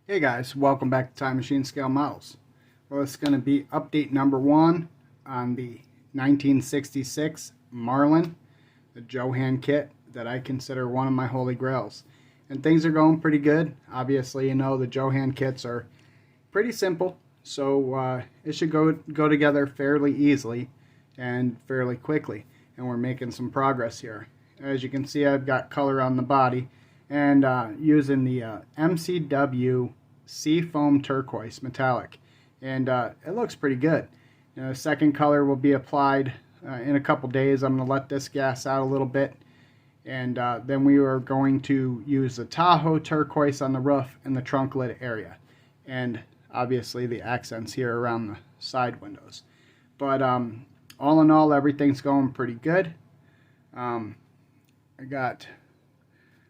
Hey guys, welcome back to Time Machine Scale Models. Well, it's going to be update number 1 on the 1966 Marlin, the Jo-Han kit that I consider one of my holy grails. And things are going pretty good. Obviously, you know, the Jo-Han kits are pretty simple, so it should go together fairly easily and fairly quickly. And we're making some progress here. As you can see, I've got color on the body and using the MCW Seafoam turquoise metallic, and it looks pretty good. The second color will be applied in a couple days. I'm going to let this gas out a little bit, and then we are going to use the Tahoe turquoise on the roof and the trunk lid area, and obviously the accents here around the side windows. But all in all, everything's going pretty good. I got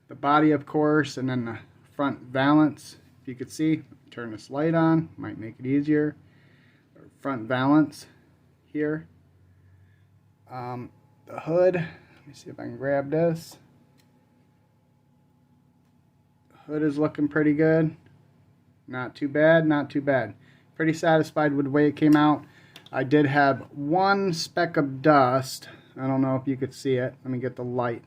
the body, of course, and then the front valance. If you could see, turn this light on, might make it easier. Front valance here. The hood, let me see if I can grab this. The hood is looking pretty good. Not too bad, not too bad. Pretty satisfied with the way it came out. I did have one speck of dust. I don't know if you could see it. Let me get the light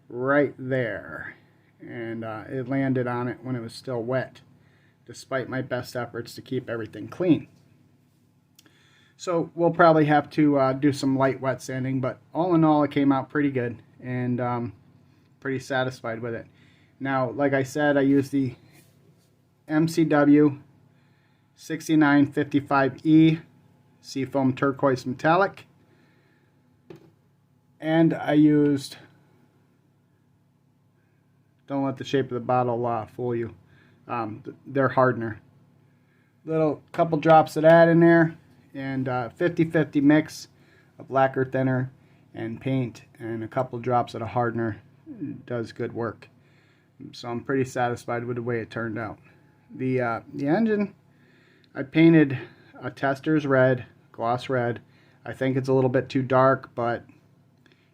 right there. And it landed on it when it was still wet, despite my best efforts to keep everything clean. So we'll probably have to do some light wet sanding, but all in all, it came out pretty good, and pretty satisfied with it. Now, like I said, I used the MCW 6955E Seafoam Turquoise Metallic, and I used, don't let the shape of the bottle fool you, their hardener. Little couple drops of that in there, and 50-50 mix of lacquer thinner and paint, and a couple drops of the hardener does good work. So I'm pretty satisfied with the way it turned out. The engine, I painted a tester's red, gloss red. I think it's a little bit too dark, but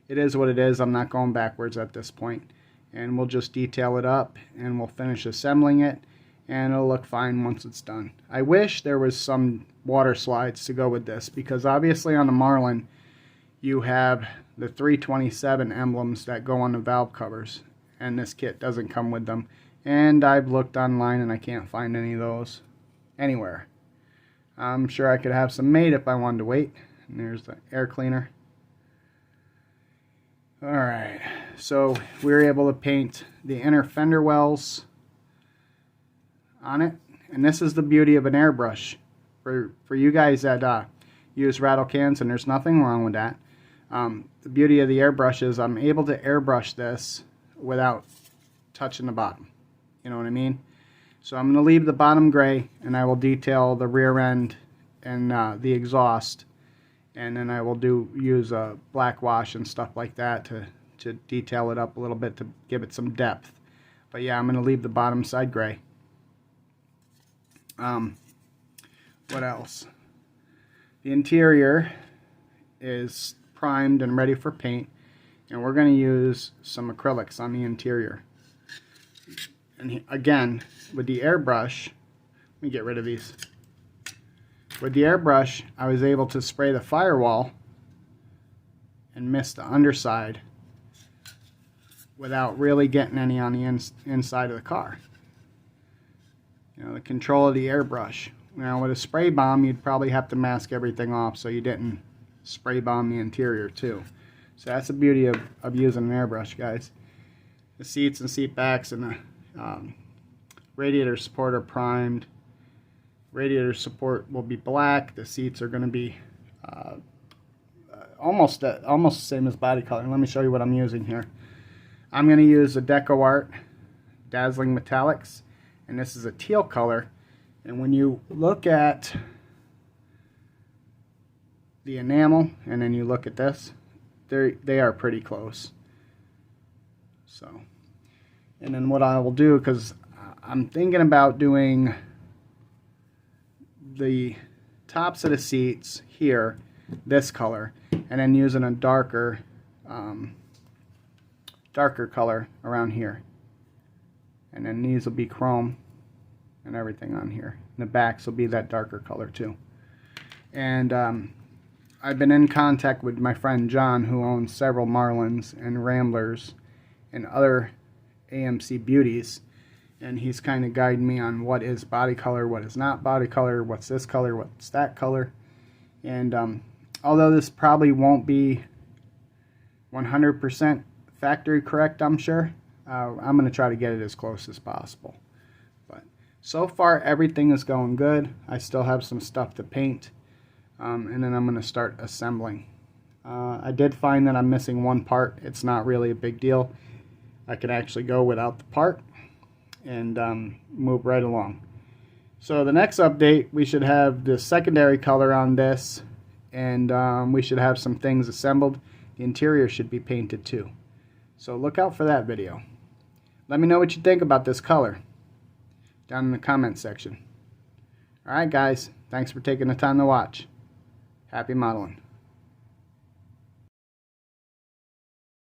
it is what it is. I'm not going backwards at this point. And we'll just detail it up, and we'll finish assembling it, and it'll look fine once it's done. I wish there was some water slides to go with this, because obviously on the Marlin you have the 327 emblems that go on the valve covers, and this kit doesn't come with them. And I've looked online and I can't find any of those anywhere. I'm sure I could have some made if I wanted to wait. And there's the air cleaner. Alright, so we were able to paint the inner fender wells on it, and this is the beauty of an airbrush. For you guys that use rattle cans, and there's nothing wrong with that, the beauty of the airbrush is I'm able to airbrush this without touching the bottom. You know what I mean? So I'm going to leave the bottom gray, and I will detail the rear end and the exhaust. And then I will use a black wash and stuff like that to detail it up a little bit to give it some depth. But yeah, I'm going to leave the bottom side gray. What else? The interior is primed and ready for paint, and we're going to use some acrylics on the interior. And again, with the airbrush, let me get rid of these. With the airbrush, I was able to spray the firewall and mist the underside without really getting any on the inside of the car. You know, the control of the airbrush. Now with a spray bomb, you'd probably have to mask everything off so you didn't spray bomb the interior too. So that's the beauty of using an airbrush, guys. The seats and seat backs and the radiator support are primed. Radiator support will be black. The seats are going to be almost the same as body color. Let me show you what I'm using here. I'm going to use the Deco Art Dazzling Metallics, and this is a teal color. And when you look at the enamel and then you look at this, they are pretty close. So, and then what I will do, because I'm thinking about doing the tops of the seats here this color, and then using a darker color around here, and then these will be chrome, and everything on here. And the backs will be that darker color too. And I've been in contact with my friend John, who owns several Marlins and Ramblers and other AMC beauties, and he's kind of guiding me on what is body color, what is not body color, what's this color, what's that color. And although this probably won't be 100% factory correct, I'm sure, I'm going to try to get it as close as possible. But so far everything is going good. I still have some stuff to paint, and then I'm going to start assembling. I did find that I'm missing one part. It's not really a big deal. I can actually go without the part and move right along. So the next update, we should have the secondary color on this, and we should have some things assembled. The interior should be painted too. So look out for that video. Let me know what you think about this color down in the comment section. Alright guys, thanks for taking the time to watch. Happy modeling.